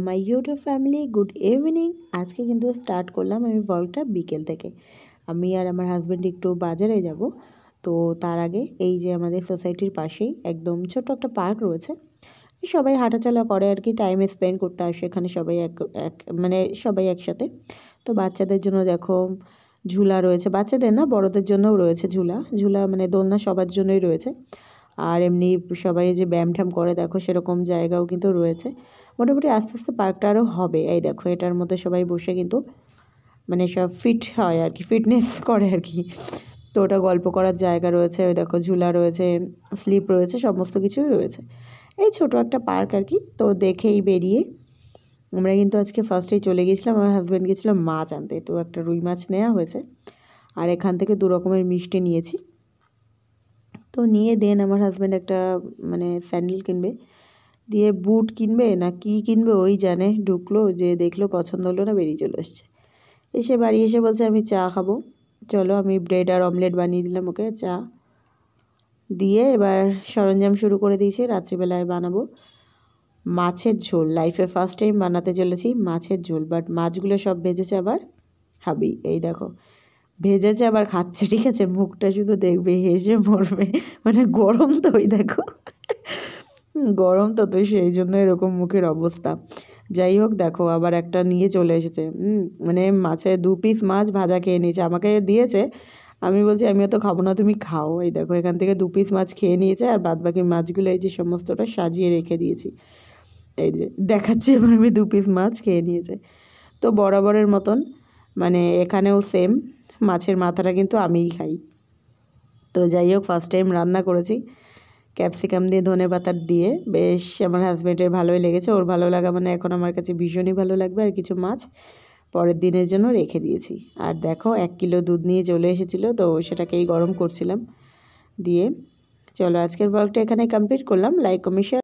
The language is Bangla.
My YouTube family, good evening. আজকে কিন্তু স্টার্ট করলাম আমি ব্লগটা বিকেল থেকে। আমি আর আমার হাজব্যান্ড একটু বাজারে যাব। তো তার আগে এই যে আমাদের সোসাইটির পাশেই একদম ছোট্ট একটা পার্ক রয়েছে, সবাই হাঁটাচলা করে আর কি, টাইম স্পেন্ড করতে আসে এখানে সবাই সবাই একসাথে। তো বাচ্চাদের জন্য দেখো ঝুলা রয়েছে, বাচ্চাদের না বড়দের জন্যও রয়েছে ঝুলা মানে দোলনা সবার জন্যই রয়েছে। আর এমনি সবাই যে ব্যায়াম ঠ্যাম করে দেখো সেরকম জায়গাও কিন্তু রয়েছে। মোটামুটি আস্তে আস্তে পার্কটা আরও হবে। এই দেখো এটার মধ্যে সবাই বসে কিন্তু মানে সব ফিট হয় আর কি, ফিটনেস করে আর কি। তো ওটা গল্প করার জায়গা রয়েছে, ওই দেখো ঝুলা রয়েছে, স্লিপ রয়েছে, সমস্ত কিছুই রয়েছে। এই ছোট একটা পার্ক আর কি। তো দেখেই বেরিয়ে আমরা কিন্তু আজকে ফার্স্টেই চলে গেছিলাম, আমার হাজব্যান্ড গেছিলো মাছ আনতে। তো একটা রুই মাছ নেওয়া হয়েছে, আর এখান থেকে 2 রকমের মিষ্টি নিয়েছি। তো নিয়ে দেন আমার হাজব্যান্ড একটা মানে স্যান্ডেল কিনবে, দিয়ে বুট কিনবে না কি কিনবে ওই জানে, ঢুকলো যে দেখলো পছন্দ হলো না, বেরিয়ে চলে এসছে। এসে বাড়ি এসে বলছে আমি চা খাবো। চলো আমি ব্রেড আর অমলেট বানিয়ে দিলাম ওকে, চা দিয়ে এবার সরঞ্জাম শুরু করে দিয়েছি। রাত্রিবেলায় বানাবো মাছের ঝোল, লাইফে ফার্স্ট টাইম বানাতে চলেছি মাছের ঝোল। বাট মাছগুলো সব ভেজেছে আবার হাবি, এই দেখো ভেজেছে আবার খাচ্ছে, ঠিক আছে? মুখটা শুধু দেখবে, হেসে মরবে, মানে গরম তো, ওই দেখো গরম তো সেই জন্য এরকম মুখের অবস্থা। যাই হোক দেখো আবার একটা নিয়ে চলে এসেছে, মানে মাছের 2 পিস মাছ ভাজা খেয়ে নিয়েছে, আমাকে দিয়েছে। আমি বলছি আমিও তো খাবো না, তুমি খাও। এই দেখো এখান থেকে 2 পিস মাছ খেয়ে নিয়েছে, আর বাদ বাকি মাছগুলো এই যে সমস্তটা সাজিয়ে রেখে দিয়েছি। এই যে দেখাচ্ছি, এবার আমি 2 পিস মাছ খেয়ে নিয়েছে। তো বরাবরের মতন মানে এখানেও সেম, মাছের মাথাটা কিন্তু আমিই খাই। তো যাই হোক ফার্স্ট টাইম রান্না করেছি ক্যাপসিকাম দিয়ে, ধনেপাতা দিয়ে, বেশ আমার হাজব্যান্ডের ভালোই লেগেছে। ওর ভালো লাগা মানে এখন আমার কাছে ভীষণই ভালো লাগবে। আর কিছু মাছ পরের দিনের জন্য রেখে দিয়েছি। আর দেখো 1 কিলো দুধ নিয়ে চলে এসেছিলো, তো সেটাকেই গরম করছিলাম। দিয়ে চলো আজকের ব্লগটা এখানে কমপ্লিট করলাম। Like comment share